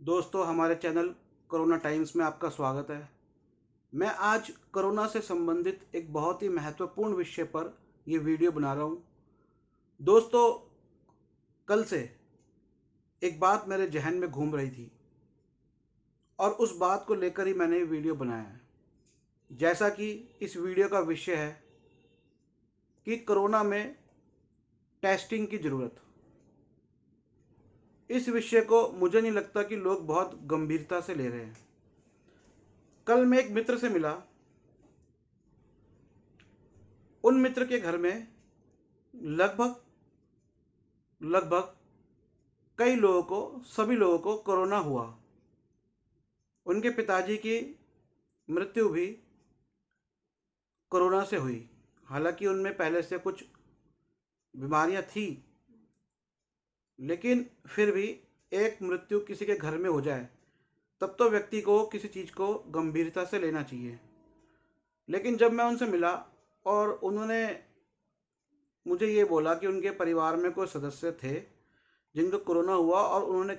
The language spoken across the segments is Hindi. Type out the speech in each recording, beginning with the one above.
दोस्तों, हमारे चैनल कोरोना टाइम्स में आपका स्वागत है। मैं आज कोरोना से संबंधित एक बहुत ही महत्वपूर्ण विषय पर ये वीडियो बना रहा हूँ। दोस्तों, कल से एक बात मेरे जहन में घूम रही थी और उस बात को लेकर ही मैंने ये वीडियो बनाया है। जैसा कि इस वीडियो का विषय है कि कोरोना में टेस्टिंग की ज़रूरत। इस विषय को मुझे नहीं लगता कि लोग बहुत गंभीरता से ले रहे हैं। कल मैं एक मित्र से मिला। उन मित्र के घर में लगभग लगभग कई लोगों को सभी लोगों को कोरोना हुआ। उनके पिताजी की मृत्यु भी कोरोना से हुई। हालांकि उनमें पहले से कुछ बीमारियां थी, लेकिन फिर भी एक मृत्यु किसी के घर में हो जाए तब तो व्यक्ति को किसी चीज़ को गंभीरता से लेना चाहिए। लेकिन जब मैं उनसे मिला और उन्होंने मुझे ये बोला कि उनके परिवार में कोई सदस्य थे जिनको कोरोना हुआ, और उन्होंने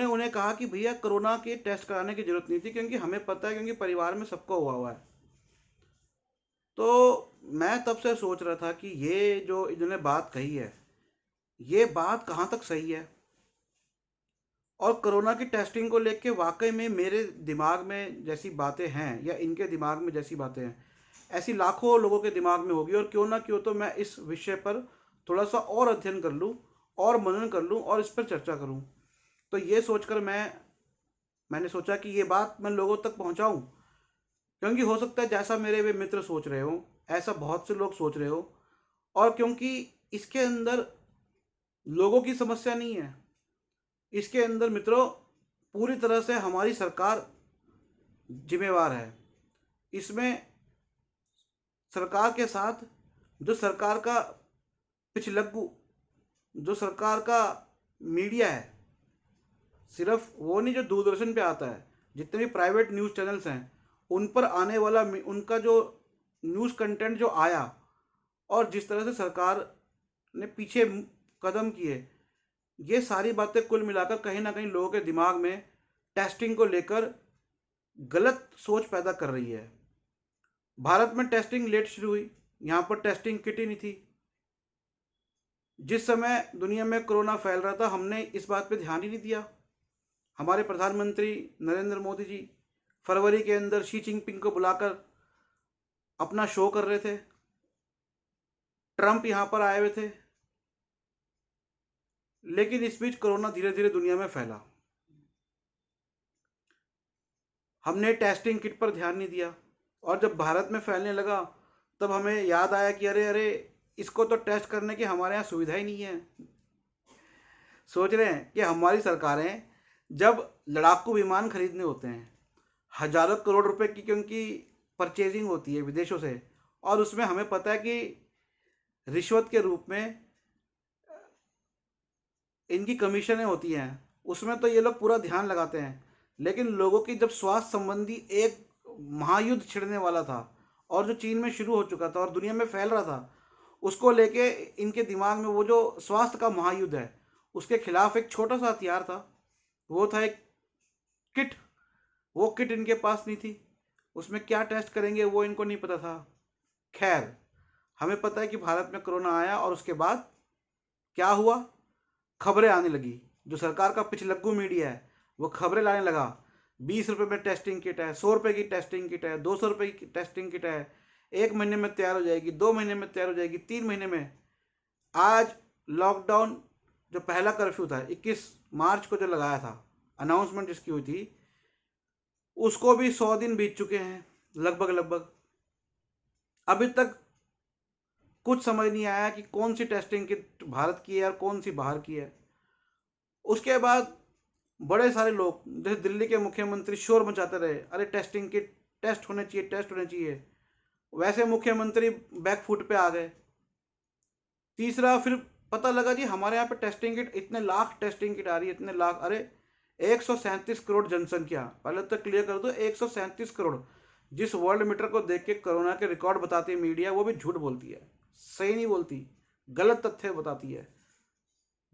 उन्हें कहा कि भैया कोरोना के टेस्ट कराने की ज़रूरत नहीं थी, क्योंकि हमें पता है, क्योंकि परिवार में सबको हुआ हुआ है। तो मैं तब से सोच रहा था कि ये जो इन्होंने बात कही है, ये बात कहाँ तक सही है। और कोरोना की टेस्टिंग को लेके वाकई में मेरे दिमाग में जैसी बातें हैं या इनके दिमाग में जैसी बातें हैं, ऐसी लाखों लोगों के दिमाग में होगी। और क्यों ना क्यों तो मैं इस विषय पर थोड़ा सा और अध्ययन कर लूँ और मनन कर लूँ और इस पर चर्चा करूँ। तो ये सोचकर मैंने सोचा कि ये बात मैं लोगों तक पहुँचाऊँ, क्योंकि हो सकता है जैसा मेरे वे मित्र सोच रहे हो ऐसा बहुत से लोग सोच रहे हो। और क्योंकि इसके अंदर लोगों की समस्या नहीं है, इसके अंदर मित्रों पूरी तरह से हमारी सरकार जिम्मेवार है। इसमें सरकार के साथ जो सरकार का पिछलग्गू, जो सरकार का मीडिया है, सिर्फ वो नहीं जो दूरदर्शन पे आता है, जितने भी प्राइवेट न्यूज़ चैनल्स हैं उन पर आने वाला उनका जो न्यूज़ कंटेंट जो आया, और जिस तरह से सरकार ने पीछे कदम किए, ये सारी बातें कुल मिलाकर कहीं ना कहीं लोगों के दिमाग में टेस्टिंग को लेकर गलत सोच पैदा कर रही है। भारत में टेस्टिंग लेट शुरू हुई, यहाँ पर टेस्टिंग किट ही नहीं थी। जिस समय दुनिया में कोरोना फैल रहा था हमने इस बात पे ध्यान ही नहीं दिया। हमारे प्रधानमंत्री नरेंद्र मोदी जी फरवरी के अंदर शी जिनपिंग को बुलाकर अपना शो कर रहे थे। ट्रंप यहाँ पर आए हुए थे, लेकिन इस बीच कोरोना धीरे धीरे दुनिया में फैला। हमने टेस्टिंग किट पर ध्यान नहीं दिया, और जब भारत में फैलने लगा तब हमें याद आया कि अरे अरे, इसको तो टेस्ट करने की हमारे यहाँ सुविधा ही नहीं है। सोच रहे हैं कि हमारी सरकारें जब लड़ाकू विमान खरीदने होते हैं, हजारों करोड़ रुपए की क्योंकि परचेजिंग होती है विदेशों से, और उसमें हमें पता है कि रिश्वत के रूप में इनकी कमीशनें होती हैं, उसमें तो ये लोग पूरा ध्यान लगाते हैं। लेकिन लोगों की जब स्वास्थ्य संबंधी एक महायुद्ध छिड़ने वाला था, और जो चीन में शुरू हो चुका था और दुनिया में फैल रहा था, उसको लेके इनके दिमाग में वो जो स्वास्थ्य का महायुद्ध है उसके खिलाफ एक छोटा सा हथियार था, वो था एक किट। वो किट इनके पास नहीं थी, उसमें क्या टेस्ट करेंगे वो इनको नहीं पता था। खैर, हमें पता है कि भारत में कोरोना आया और उसके बाद क्या हुआ, खबरें आने लगी। जो सरकार का पिछलग्गू मीडिया है वो खबरें लाने लगा, 20 रुपये में टेस्टिंग किट है, 100 रुपये की टेस्टिंग किट है, 200 रुपये की टेस्टिंग किट है, 1 महीने में तैयार हो जाएगी, 2 महीने में तैयार हो जाएगी, 3 महीने में। आज लॉकडाउन जो पहला कर्फ्यू था 21 मार्च को जो लगाया था, अनाउंसमेंट जिसकी हुई थी, उसको भी 100 दिन बीत चुके हैं लगभग लगभग। अभी तक कुछ समझ नहीं आया कि कौन सी टेस्टिंग किट भारत की है और कौन सी बाहर की है। उसके बाद बड़े सारे लोग, जैसे दिल्ली के मुख्यमंत्री शोर मचाते रहे, अरे टेस्टिंग किट, टेस्ट होने चाहिए, टेस्ट होने चाहिए। वैसे मुख्यमंत्री बैक फुट पे आ गए। तीसरा, फिर पता लगा जी हमारे यहाँ पे टेस्टिंग किट, इतने लाख टेस्टिंग किट आ रही है, इतने लाख। अरे 137 करोड़ जनसंख्या, पहले तो क्लियर कर दो, 137 करोड़। जिस वर्ल्ड मीटर को देख के कोरोना के रिकॉर्ड बताती है मीडिया, वो भी झूठ बोलती है, सही नहीं बोलती, गलत तथ्य बताती है।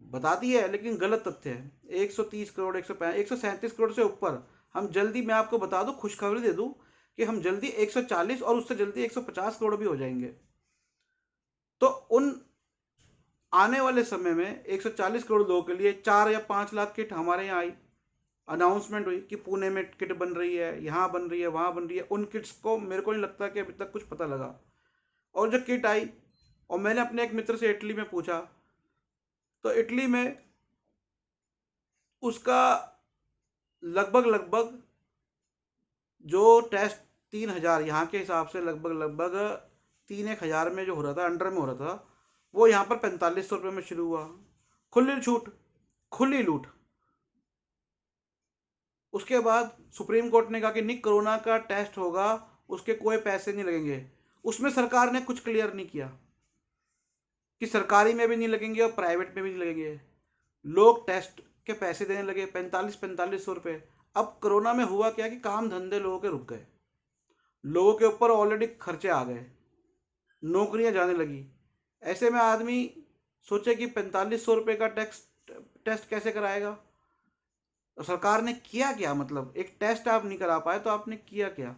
बताती है लेकिन गलत तथ्य है। 130 करोड़, 137 करोड़ से ऊपर हम जल्दी, मैं आपको बता दूं, खुशखबरी दे दूं कि हम जल्दी 140 और उससे जल्दी 150 करोड़ भी हो जाएंगे। तो उन आने वाले समय में 140 करोड़ लोगों के लिए 4 या 5 लाख किट हमारे यहाँ आई। अनाउंसमेंट हुई कि पुणे में किट बन रही है, यहाँ बन रही है, वहाँ बन रही है। उन किट्स को मेरे को नहीं लगता कि अभी तक कुछ पता लगा। और जो किट आई, और मैंने अपने एक मित्र से इटली में पूछा, तो इटली में उसका लगभग लगभग जो टेस्ट 3,000 यहाँ के हिसाब से लगभग लगभग 3-1 हज़ार में जो हो रहा था, अंडर में हो रहा था, वो यहाँ पर 4500 रुपये में शुरू हुआ। खुली छूट, खुली लूट। उसके बाद सुप्रीम कोर्ट ने कहा कि नहीं, कोरोना का टेस्ट होगा, उसके कोई पैसे नहीं लगेंगे। उसमें सरकार ने कुछ क्लियर नहीं किया कि सरकारी में भी नहीं लगेंगे और प्राइवेट में भी नहीं लगेंगे। लोग टेस्ट के पैसे देने लगे, 4500 रुपये। अब कोरोना में हुआ क्या कि काम धंधे लोगों के रुक गए, लोगों के ऊपर ऑलरेडी खर्चे आ गए, नौकरियां जाने लगी। ऐसे में आदमी सोचे कि 4500 रुपये का टेस्ट कैसे कराएगा। तो सरकार ने किया क्या, मतलब एक टेस्ट आप नहीं करा पाए तो आपने किया क्या।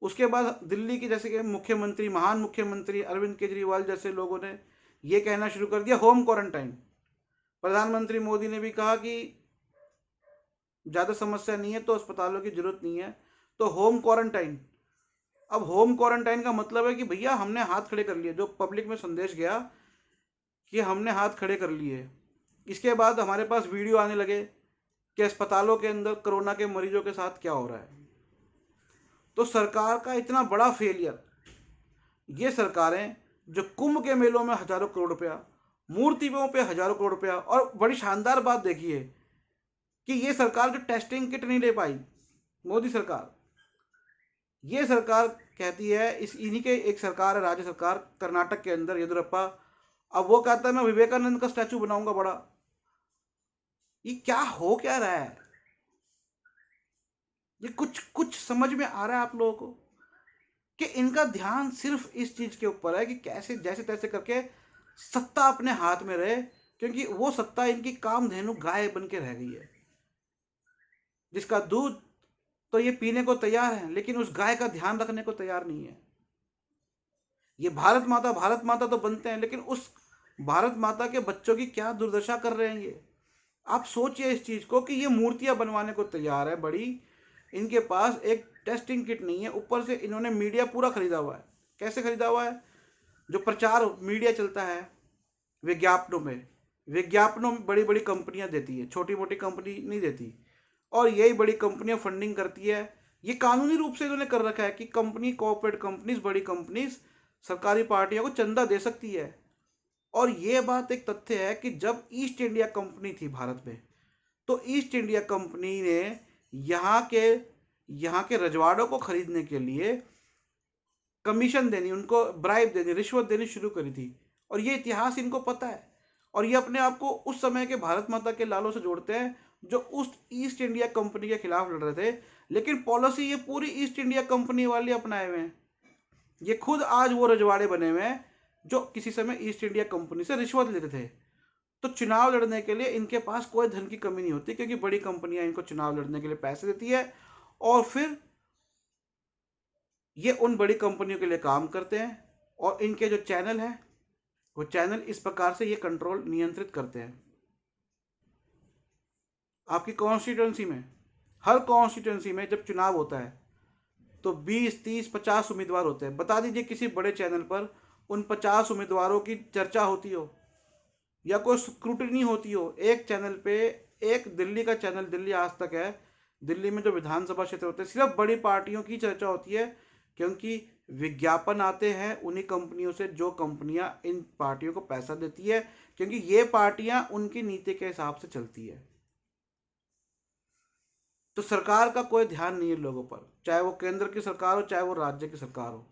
उसके बाद दिल्ली के जैसे कि मुख्यमंत्री, महान मुख्यमंत्री अरविंद केजरीवाल जैसे लोगों ने ये कहना शुरू कर दिया, होम क्वारंटाइन। प्रधानमंत्री मोदी ने भी कहा कि ज़्यादा समस्या नहीं है तो अस्पतालों की जरूरत नहीं है, तो होम क्वारंटाइन। अब होम क्वारंटाइन का मतलब है कि भैया हमने हाथ खड़े कर लिए, जो पब्लिक में संदेश गया कि हमने हाथ खड़े कर लिए। इसके बाद हमारे पास वीडियो आने लगे कि अस्पतालों के अंदर कोरोना के मरीजों के साथ क्या हो रहा है। तो सरकार का इतना बड़ा फेलियर, ये सरकारें जो कुंभ के मेलों में हजारों करोड़ रुपया, मूर्तियों पे हजारों करोड़ रुपया, और बड़ी शानदार बात देखिए कि ये सरकार जो टेस्टिंग किट नहीं ले पाई, मोदी सरकार, ये सरकार कहती है, इस इन्हीं के एक सरकार है, राज्य सरकार कर्नाटक के अंदर, येदुरप्पा। अब वो कहता है मैं विवेकानंद का स्टैचू बनाऊंगा बड़ा। ये क्या हो क्या रहा है, ये कुछ कुछ समझ में आ रहा है आप लोगों को कि इनका ध्यान सिर्फ इस चीज के ऊपर है कि कैसे जैसे तैसे करके सत्ता अपने हाथ में रहे, क्योंकि वो सत्ता इनकी कामधेनु गाय बन के रह गई है, जिसका दूध तो ये पीने को तैयार है लेकिन उस गाय का ध्यान रखने को तैयार नहीं है। ये भारत माता तो बनते हैं, लेकिन उस भारत माता के बच्चों की क्या दुर्दशा कर रहे हैं ये। आप सोचिए इस चीज को कि ये मूर्तियां बनवाने को तैयार है बड़ी, इनके पास एक टेस्टिंग किट नहीं है, ऊपर से इन्होंने मीडिया पूरा खरीदा हुआ है। कैसे खरीदा हुआ है, जो प्रचार मीडिया चलता है विज्ञापनों में बड़ी बड़ी कंपनियां देती है, छोटी मोटी कंपनी नहीं देती, और यही बड़ी कंपनियां फंडिंग करती है। ये कानूनी रूप से इन्होंने कर रखा है कि कंपनी, कॉर्पोरेट कंपनीज, बड़ी कंपनीज सरकारी पार्टियों को चंदा दे सकती है। और ये बात एक तथ्य है कि जब ईस्ट इंडिया कंपनी थी भारत में, तो ईस्ट इंडिया कंपनी ने यहाँ के रजवाड़ों को खरीदने के लिए कमीशन देनी, उनको ब्राइब देनी, रिश्वत देनी शुरू करी थी। और ये इतिहास इनको पता है, और ये अपने आप को उस समय के भारत माता के लालों से जोड़ते हैं जो उस ईस्ट इंडिया कंपनी के खिलाफ लड़ रहे थे। लेकिन पॉलिसी ये पूरी ईस्ट इंडिया कंपनी वाली अपनाए हुए हैं। ये खुद आज वो रजवाड़े बने हुए हैं जो किसी समय ईस्ट इंडिया कंपनी से रिश्वत लेते थे। तो चुनाव लड़ने के लिए इनके पास कोई धन की कमी नहीं होती, क्योंकि बड़ी कंपनियां इनको चुनाव लड़ने के लिए पैसे देती है, और फिर ये उन बड़ी कंपनियों के लिए काम करते हैं। और इनके जो चैनल हैं, वो चैनल इस प्रकार से ये कंट्रोल, नियंत्रित करते हैं। आपकी कॉन्स्टिट्यूंसी में, हर कॉन्स्टिट्यूंसी में जब चुनाव होता है तो 20, 30, 50 उम्मीदवार होते हैं। बता दीजिए किसी बड़े चैनल पर उन 50 उम्मीदवारों की चर्चा होती हो या कोई स्क्रूटनी होती हो एक चैनल पे। एक दिल्ली का चैनल दिल्ली आज तक है, दिल्ली में जो विधानसभा क्षेत्र होते हैं सिर्फ बड़ी पार्टियों की चर्चा होती है, क्योंकि विज्ञापन आते हैं उन्हीं कंपनियों से जो कंपनियां इन पार्टियों को पैसा देती है, क्योंकि ये पार्टियां उनकी नीति के हिसाब से चलती है। तो सरकार का कोई ध्यान नहीं है लोगों पर, चाहे वो केंद्र की सरकार हो चाहे वो राज्य की सरकार हो।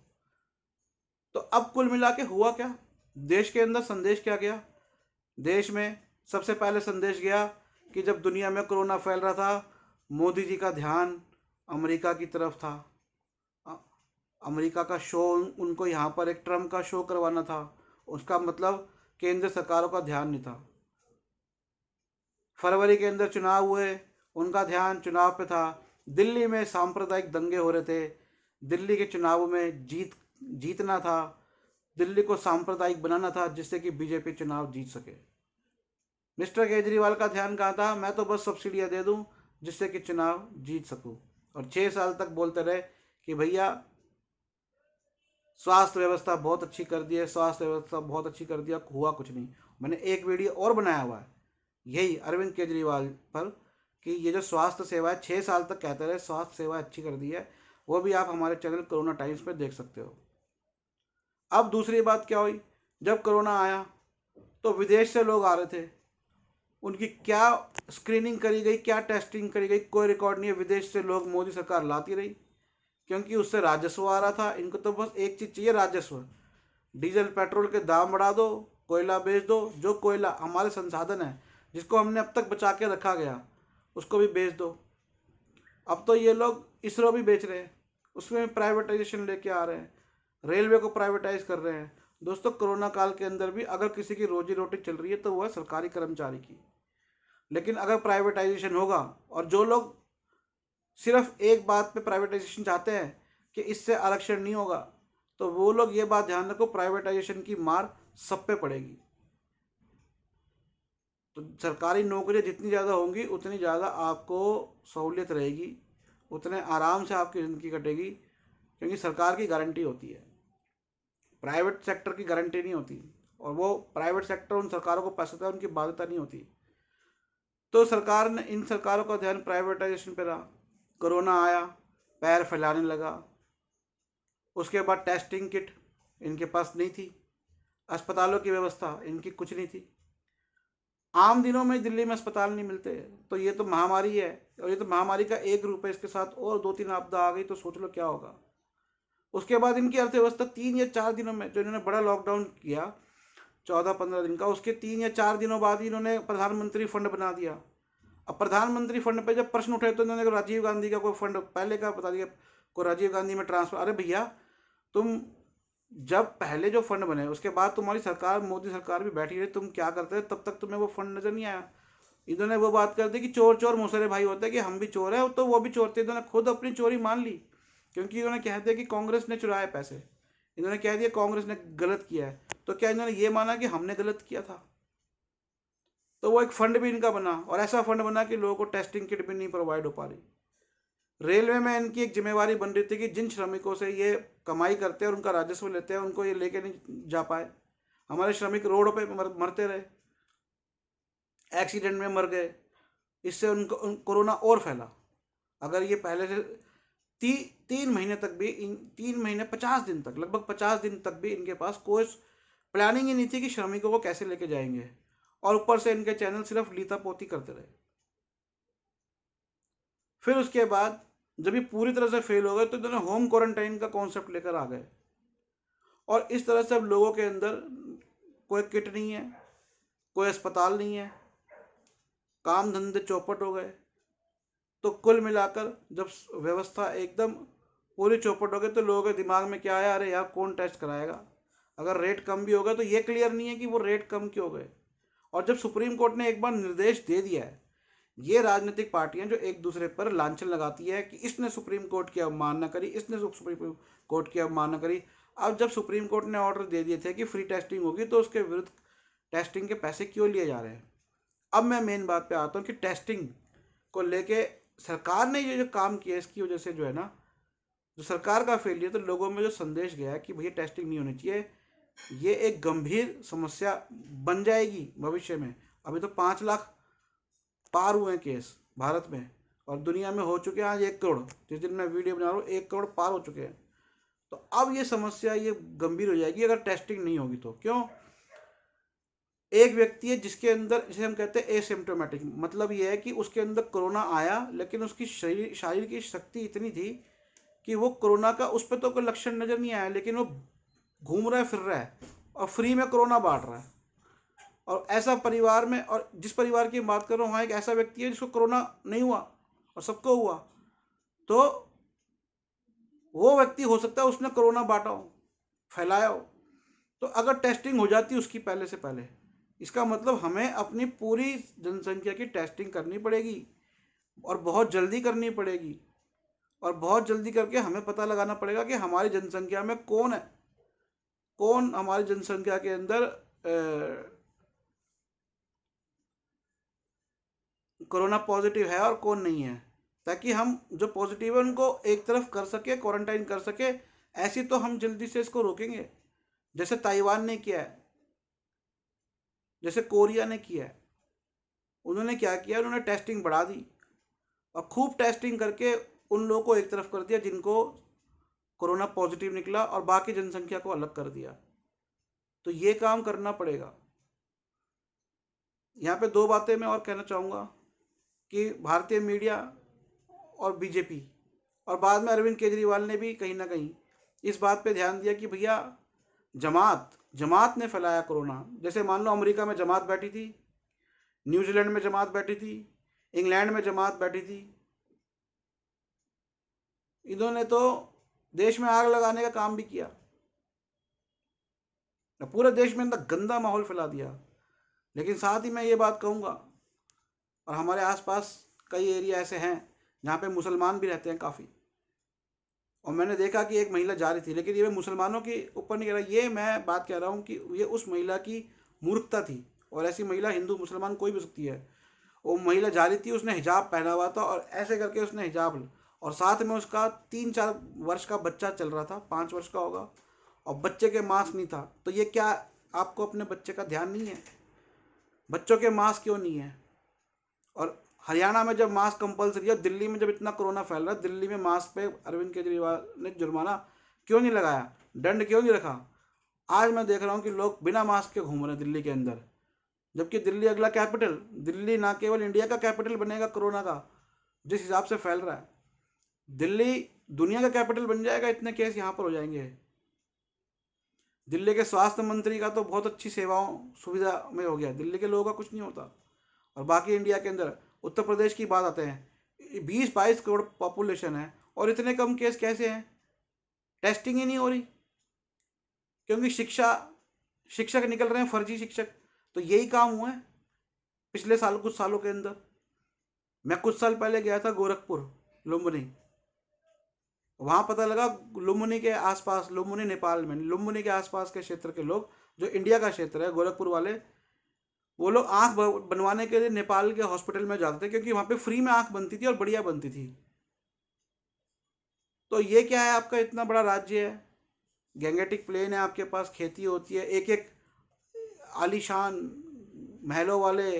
तो अब कुल मिला के हुआ क्या, देश के अंदर संदेश क्या गया। देश में सबसे पहले संदेश गया कि जब दुनिया में कोरोना फैल रहा था, मोदी जी का ध्यान अमेरिका की तरफ था। अमेरिका का शो, उनको यहाँ पर एक ट्रम्प का शो करवाना था, उसका मतलब केंद्र सरकारों का ध्यान नहीं था। फरवरी के अंदर चुनाव हुए, उनका ध्यान चुनाव पे था। दिल्ली में सांप्रदायिक दंगे हो रहे थे, दिल्ली के चुनावों में जीतना था, दिल्ली को सांप्रदायिक बनाना था जिससे कि बीजेपी चुनाव जीत सके। मिस्टर केजरीवाल का ध्यान कहाँ था? मैं तो बस सब्सिडियाँ दे दूँ जिससे कि चुनाव जीत सकूँ। और 6 साल तक बोलते रहे कि भैया स्वास्थ्य व्यवस्था बहुत अच्छी कर दी है, स्वास्थ्य व्यवस्था बहुत अच्छी कर दिया, हुआ कुछ नहीं। मैंने एक वीडियो और बनाया हुआ है यही अरविंद केजरीवाल पर कि ये जो स्वास्थ्य सेवा है 6 साल तक कहते रहे स्वास्थ्य सेवा अच्छी कर दी है, वो भी आप हमारे चैनल कोरोना टाइम्स पे देख सकते हो। अब दूसरी बात क्या हुई, जब कोरोना आया तो विदेश से लोग आ रहे थे, उनकी क्या स्क्रीनिंग करी गई, क्या टेस्टिंग करी गई, कोई रिकॉर्ड नहीं है। विदेश से लोग मोदी सरकार लाती रही क्योंकि उससे राजस्व आ रहा था। इनको तो बस एक चीज़ चाहिए, राजस्व। डीजल पेट्रोल के दाम बढ़ा दो, कोयला बेच दो, जो कोयला हमारे संसाधन है जिसको हमने अब तक बचा के रखा गया उसको भी बेच दो। अब तो ये लोग इसरो भी बेच रहे हैं, उसमें प्राइवेटाइजेशन लेके आ रहे हैं, रेलवे को प्राइवेटाइज कर रहे हैं। दोस्तों कोरोना काल के अंदर भी अगर किसी की रोजी रोटी चल रही है तो वो है सरकारी कर्मचारी की। लेकिन अगर प्राइवेटाइजेशन होगा, और जो लोग सिर्फ एक बात पे प्राइवेटाइजेशन चाहते हैं कि इससे आरक्षण नहीं होगा, तो वो लोग ये बात ध्यान रखो, प्राइवेटाइजेशन की मार सब पे पड़ेगी। तो सरकारी नौकरियां जितनी ज़्यादा होंगी उतनी ज़्यादा आपको सहूलियत रहेगी, उतने आराम से आपकी ज़िंदगी कटेगी, क्योंकि सरकार की गारंटी होती है, प्राइवेट सेक्टर की गारंटी नहीं होती। और वो प्राइवेट सेक्टर उन सरकारों को पैसा देता है, उनकी बाध्यता नहीं होती। तो सरकार ने, इन सरकारों का ध्यान प्राइवेटाइजेशन पे रहा। कोरोना आया, पैर फैलाने लगा। उसके बाद टेस्टिंग किट इनके पास नहीं थी, अस्पतालों की व्यवस्था इनकी कुछ नहीं थी। आम दिनों में दिल्ली में अस्पताल नहीं मिलते, तो ये तो महामारी है, और ये तो महामारी का एक रूप है। इसके साथ और 2-3 आपदा आ गई तो सोच लो क्या होगा। उसके बाद इनकी अर्थव्यवस्था 3 या 4 दिनों में, जो इन्होंने बड़ा लॉकडाउन किया 14-15 दिन का, उसके 3 या 4 दिनों बाद ही इन्होंने प्रधानमंत्री फंड बना दिया। अब प्रधानमंत्री फंड पे जब प्रश्न उठे तो इन्होंने राजीव गांधी का कोई फंड पहले का बता दिया, को राजीव गांधी में ट्रांसफर। अरे भैया, तुम जब पहले जो फंड बने उसके बाद तुम्हारी सरकार, मोदी सरकार भी बैठी रही, तुम क्या करते थे? तब तक तुम्हें वो फंड नजर नहीं आया। इन्होंने वो बात कर दी कि चोर चोर मुसरे भाई होते हैं, कि हम भी चोर है तो वो भी चोर थे। इन्होंने खुद अपनी चोरी मान ली, क्योंकि इन्होंने कह दिया कि कांग्रेस ने चुराए पैसे, इन्होंने कह दिया कांग्रेस ने गलत किया है। तो क्या इन्होंने ये माना कि हमने गलत किया था? तो वो एक फंड भी इनका बना, और ऐसा फंड बना कि लोगों को टेस्टिंग किट भी नहीं प्रोवाइड हो पा रही। रेलवे में इनकी एक जिम्मेवारी बन रही थी कि जिन श्रमिकों से ये कमाई करते हैं और उनका राजस्व लेते हैं, उनको ये लेके नहीं जा पाए। हमारे श्रमिक रोड पे मरते रहे, एक्सीडेंट में मर गए, इससे उनको कोरोना और फैला। अगर ये पहले से 3 महीने तक भी, 3 महीने 50 दिन तक, लगभग 50 दिन तक भी इनके पास कोई प्लानिंग ही नहीं थी कि श्रमिकों को कैसे लेके जाएंगे, और ऊपर से इनके चैनल सिर्फ लीता पोती करते रहे। फिर उसके बाद जब ये पूरी तरह से फेल हो गए तो इन्होंने होम क्वारंटाइन का कॉन्सेप्ट लेकर आ गए, और इस तरह से अब लोगों के अंदर कोई किट नहीं है, कोई अस्पताल नहीं है, काम धंधे चौपट हो गए। तो कुल मिलाकर जब व्यवस्था एकदम पूरी चौपट हो गई तो लोगों के दिमाग में क्या आया, अरे यार कौन टेस्ट कराएगा? अगर रेट कम भी हो गया तो ये क्लियर नहीं है कि वो रेट कम क्यों हो गए। और जब सुप्रीम कोर्ट ने एक बार निर्देश दे दिया है, ये राजनीतिक पार्टियां जो एक दूसरे पर लांछन लगाती है कि इसने सुप्रीम कोर्ट की अवमानना करी, इसने सुप्रीम कोर्ट की अवमानना करी। अब जब सुप्रीम कोर्ट ने ऑर्डर दे दिए थे कि फ्री टेस्टिंग होगी, तो उसके विरुद्ध टेस्टिंग के पैसे क्यों लिए जा रहे हैं? अब मैं मेन बात पे आता हूँ कि टेस्टिंग को लेके सरकार ने ये जो काम किया, इसकी वजह से जो है ना, जो सरकार का फेलियर, तो लोगों में जो संदेश गया है कि भैया टेस्टिंग नहीं होनी चाहिए, ये एक गंभीर समस्या बन जाएगी भविष्य में। अभी तो 5 लाख पार हुए हैं केस भारत में, और दुनिया में हो चुके हैं आज 1 करोड़। जिस दिन मैं वीडियो बना रहा हूँ 1 करोड़ पार हो चुके हैं। तो अब ये समस्या ये गंभीर हो जाएगी अगर टेस्टिंग नहीं होगी तो। क्यों? एक व्यक्ति है जिसके अंदर, जिसे हम कहते हैं एसिम्प्टोमेटिक, मतलब ये है कि उसके अंदर कोरोना आया लेकिन उसकी शरीर की शक्ति इतनी थी कि वो कोरोना का, उस पर तो कोई लक्षण नजर नहीं आया, लेकिन वो घूम रहा है, फिर रहा है और फ्री में कोरोना बांट रहा है। और ऐसा परिवार में, और जिस परिवार की बात कर रहा हूँ वहाँ एक ऐसा व्यक्ति है जिसको कोरोना नहीं हुआ और सबको हुआ, तो वो व्यक्ति हो सकता है उसने कोरोना बांटा हो, फैलाया हो। तो अगर टेस्टिंग हो जाती उसकी पहले से पहले, इसका मतलब हमें अपनी पूरी जनसंख्या की टेस्टिंग करनी पड़ेगी और बहुत जल्दी करनी पड़ेगी। और बहुत जल्दी करके हमें पता लगाना पड़ेगा कि हमारी जनसंख्या में कौन है, कौन हमारी जनसंख्या के अंदर कोरोना पॉजिटिव है और कौन नहीं है, ताकि हम जो पॉजिटिव है उनको एक तरफ कर सके, क्वारंटाइन कर सके। ऐसी तो हम जल्दी से इसको रोकेंगे, जैसे ताइवान ने किया है, जैसे कोरिया ने किया है। उन्होंने क्या किया, उन्होंने टेस्टिंग बढ़ा दी और खूब टेस्टिंग करके उन लोगों को एक तरफ कर दिया जिनको कोरोना पॉजिटिव निकला, और बाकी जनसंख्या को अलग कर दिया। तो ये काम करना पड़ेगा। यहाँ पे दो बातें मैं और कहना चाहूँगा कि भारतीय मीडिया और बीजेपी और बाद में अरविंद केजरीवाल ने भी कहीं ना कहीं इस बात पे ध्यान दिया कि भैया जमात जमात ने फैलाया कोरोना। जैसे मान लो अमेरिका में जमात बैठी थी, न्यूजीलैंड में जमात बैठी थी, इंग्लैंड में जमात बैठी थी। इन्होंने तो देश में आग लगाने का काम भी किया, पूरे देश में अंदर गंदा माहौल फैला दिया। लेकिन साथ ही मैं ये बात कहूँगा, और हमारे आसपास कई एरिया ऐसे हैं जहाँ पे मुसलमान भी रहते हैं काफ़ी, और मैंने देखा कि एक महिला जा रही थी, लेकिन ये मैं मुसलमानों के ऊपर नहीं कह रहा, ये मैं बात कह रहा हूँ कि ये उस महिला की मूर्खता थी। और ऐसी महिला हिंदू मुसलमान कोई भी सकती है। वो महिला जा रही थी, उसने हिजाब पहना हुआ था और ऐसे करके उसने हिजाब, और साथ में उसका 3-4 वर्ष का बच्चा चल रहा था, 5 वर्ष का होगा, और बच्चे के मास्क नहीं था। तो ये क्या आपको अपने बच्चे का ध्यान नहीं है? बच्चों के मास्क क्यों नहीं है? और हरियाणा में जब मास्क कंपलसरी है, दिल्ली में जब इतना कोरोना फैल रहा है, दिल्ली में मास्क पे अरविंद केजरीवाल ने जुर्माना क्यों नहीं लगाया, दंड क्यों नहीं रखा? आज मैं देख रहा हूँ कि लोग बिना मास्क के घूम रहे हैं दिल्ली के अंदर, जबकि दिल्ली अगला कैपिटल, दिल्ली ना केवल इंडिया का कैपिटल बनेगा कोरोना का, जिस हिसाब से फैल रहा है, दिल्ली दुनिया का कैपिटल बन जाएगा। इतने केस यहाँ पर हो जाएंगे। दिल्ली के स्वास्थ्य मंत्री का तो बहुत अच्छी सेवाओं सुविधा में हो गया, दिल्ली के लोगों का कुछ नहीं होता। और बाकी इंडिया के अंदर उत्तर प्रदेश की बात आते हैं, 20-22 करोड़ पॉपुलेशन है और इतने कम केस कैसे हैं? टेस्टिंग ही नहीं हो रही, क्योंकि शिक्षक निकल रहे हैं फर्जी शिक्षक। तो यही काम हुआ है पिछले साल, कुछ सालों के अंदर। मैं कुछ साल पहले गया था गोरखपुर, लुम्बिनी, वहाँ पता लगा लुम्बिनी के आसपास, लुम्बिनी नेपाल में, लुम्बिनी के आसपास के क्षेत्र के लोग, जो इंडिया का क्षेत्र है गोरखपुर वाले, वो लोग आँख बनवाने के लिए नेपाल के हॉस्पिटल में जाते थे, क्योंकि वहाँ पे फ्री में आँख बनती थी और बढ़िया बनती थी। तो ये क्या है, आपका इतना बड़ा राज्य है, गैंगेटिक प्लेन है आपके पास, खेती होती है, एक एक आलीशान महलों वाले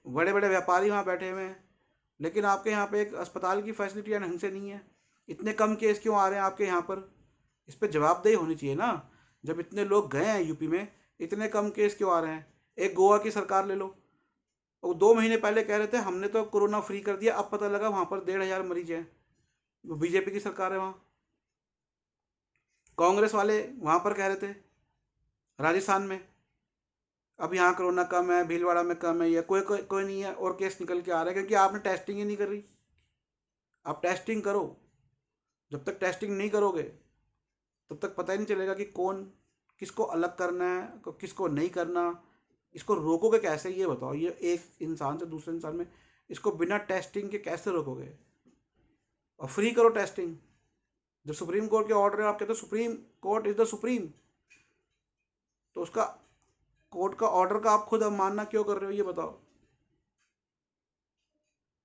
बड़े बड़े व्यापारी वहाँ बैठे हुए हैं, लेकिन आपके यहाँ पे एक अस्पताल की फैसिलिटी ढंग से नहीं है। इतने कम केस क्यों आ रहे हैं आपके यहाँ पर? इस पर जवाबदेही होनी चाहिए ना। जब इतने लोग गए हैं यूपी में, इतने कम केस क्यों आ रहे हैं? एक गोवा की सरकार ले लो, वो 2 महीने पहले कह रहे थे हमने तो कोरोना फ्री कर दिया, अब पता लगा वहाँ पर 1,500 मरीज हैं। वो बीजेपी की सरकार है वहाँ। कांग्रेस वाले वहाँ पर कह रहे थे राजस्थान में अब यहाँ कोरोना कम है, भीलवाड़ा में कम है, या कोई नहीं है, और केस निकल के आ रहा है, क्योंकि आपने टेस्टिंग ही नहीं कर रही। आप टेस्टिंग करो, जब तक टेस्टिंग नहीं करोगे तब तक पता ही नहीं चलेगा कि कौन किसको अलग करना है, किसको नहीं करना। इसको रोकोगे कैसे, ये बताओ? ये एक इंसान से दूसरे इंसान में इसको बिना टेस्टिंग के कैसे रोकोगे? और फ्री करो टेस्टिंग। जब सुप्रीम कोर्ट के ऑर्डर है, आप कहते हो supreme court is the supreme, तो उसका कोर्ट का ऑर्डर का आप खुद अब मानना क्यों कर रहे हो, ये बताओ?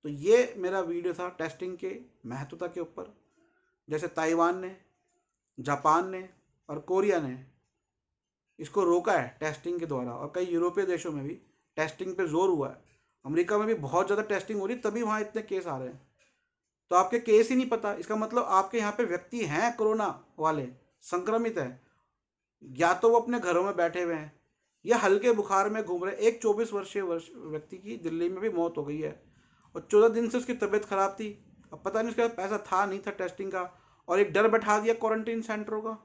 तो ये मेरा वीडियो था टेस्टिंग के महत्वता के ऊपर। जैसे ताइवान ने, जापान ने और कोरिया ने इसको रोका है टेस्टिंग के द्वारा, और कई यूरोपीय देशों में भी टेस्टिंग पे जोर हुआ है। अमेरिका में भी बहुत ज़्यादा टेस्टिंग हो रही, तभी वहाँ इतने केस आ रहे हैं। तो आपके केस ही नहीं पता, इसका मतलब आपके यहाँ पे व्यक्ति हैं कोरोना वाले, संक्रमित हैं, या तो वो अपने घरों में बैठे हुए हैं या हल्के बुखार में घूम रहे। एक 24 वर्षीय व्यक्ति की दिल्ली में भी मौत हो गई है, और 14 दिन से उसकी तबीयत खराब थी। अब पता नहीं उसके पास पैसा था नहीं था टेस्टिंग का, और एक डर बैठा दिया क्वारंटीन सेंटरों का।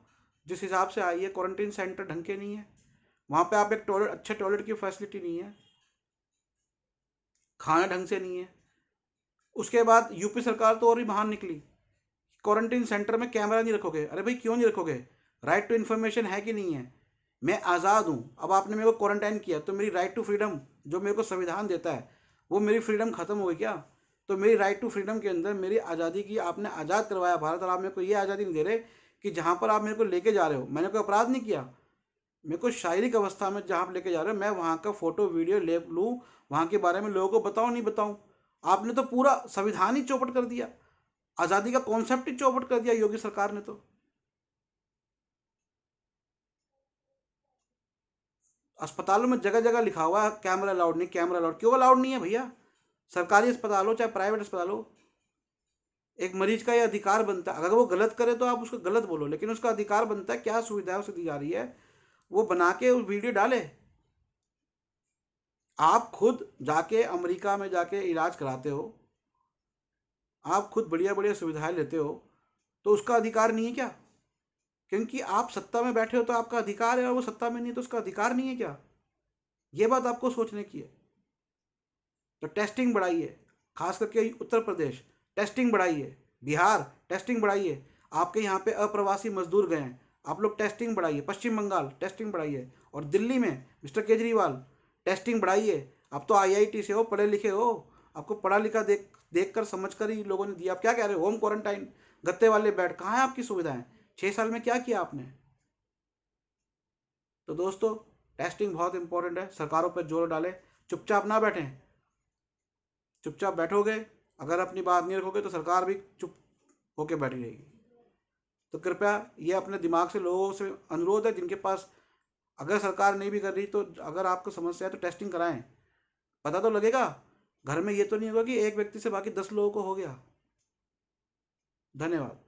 जिस हिसाब से आई है क्वारंटीन सेंटर ढंग के नहीं है, वहाँ पे आप एक टॉयलेट, अच्छे टॉयलेट की फैसिलिटी नहीं है, खाना ढंग से नहीं है। उसके बाद यूपी सरकार तो और भी महान निकली, क्वारंटीन सेंटर में कैमरा नहीं रखोगे। अरे भाई क्यों नहीं रखोगे? राइट टू इन्फॉर्मेशन है कि नहीं है? मैं आज़ाद हूँ। अब आपने मेरे को क्वारंटाइन किया तो मेरी राइट टू फ्रीडम जो मेरे को संविधान देता है वो मेरी फ्रीडम ख़त्म हो गई क्या? तो मेरी राइट टू फ्रीडम के अंदर मेरी आज़ादी की आपने आज़ाद करवाया भारत, और आप मेरे को ये आज़ादी नहीं दे रहे कि जहाँ पर आप मेरे को लेके जा रहे हो, मैंने कोई अपराध नहीं किया, मेरे को शारीरिक अवस्था में जहाँ आप लेके जा रहे हो मैं वहाँ का फोटो वीडियो ले लूँ, वहाँ के बारे में लोगों को बताऊँ नहीं बताऊँ? आपने तो पूरा संविधान ही चौपट कर दिया, आज़ादी का कॉन्सेप्ट ही चौपट कर दिया योगी सरकार ने तो। अस्पतालों में जगह जगह लिखा हुआ है कैमरा अलाउड नहीं, कैमरा अलाउड। क्यों अलाउड नहीं है भैया? सरकारी अस्पताल हो चाहे प्राइवेट अस्पताल हो, एक मरीज का ये अधिकार बनता है, अगर वो गलत करे तो आप उसको गलत बोलो, लेकिन उसका अधिकार बनता है क्या सुविधा उसे दी जा रही है वो बना के उस वीडियो डाले। आप खुद जाके अमेरिका में जाके इलाज कराते हो, आप खुद बढ़िया बढ़िया सुविधाएं लेते हो, तो उसका अधिकार नहीं है क्या? क्योंकि आप सत्ता में बैठे हो तो आपका अधिकार है, और वो सत्ता में नहीं है तो उसका अधिकार नहीं है क्या? ये बात आपको सोचने की है। तो टेस्टिंग बढ़ाइए, खास करके उत्तर प्रदेश टेस्टिंग बढ़ाइए, बिहार टेस्टिंग बढ़ाइए, आपके यहाँ पे अप्रवासी मजदूर गए हैं, आप लोग टेस्टिंग बढ़ाइए, पश्चिम बंगाल टेस्टिंग बढ़ाइए, और दिल्ली में मिस्टर केजरीवाल टेस्टिंग बढ़ाइए। आप तो आईआईटी से हो, पढ़े लिखे हो, आपको पढ़ा लिखा देख देख कर समझ कर ही लोगों ने दिया। आप क्या कह रहे हो? होम क्वारंटाइन, गत्ते वाले बेड, कहाँ है आपकी सुविधाएं? 6 साल में क्या किया आपने? तो दोस्तों, टेस्टिंग बहुत इंपॉर्टेंट है, सरकारों पर जोर डालें, चुपचाप ना बैठें। चुपचाप बैठोगे, अगर अपनी बात नहीं रखोगे तो सरकार भी चुप होके बैठी रहेगी। तो कृपया ये अपने दिमाग से, लोगों से अनुरोध है जिनके पास, अगर सरकार नहीं भी कर रही तो अगर आपको समस्या है तो टेस्टिंग कराएं, पता तो लगेगा। घर में ये तो नहीं होगा कि एक व्यक्ति से बाकी 10 लोगों को हो गया। धन्यवाद।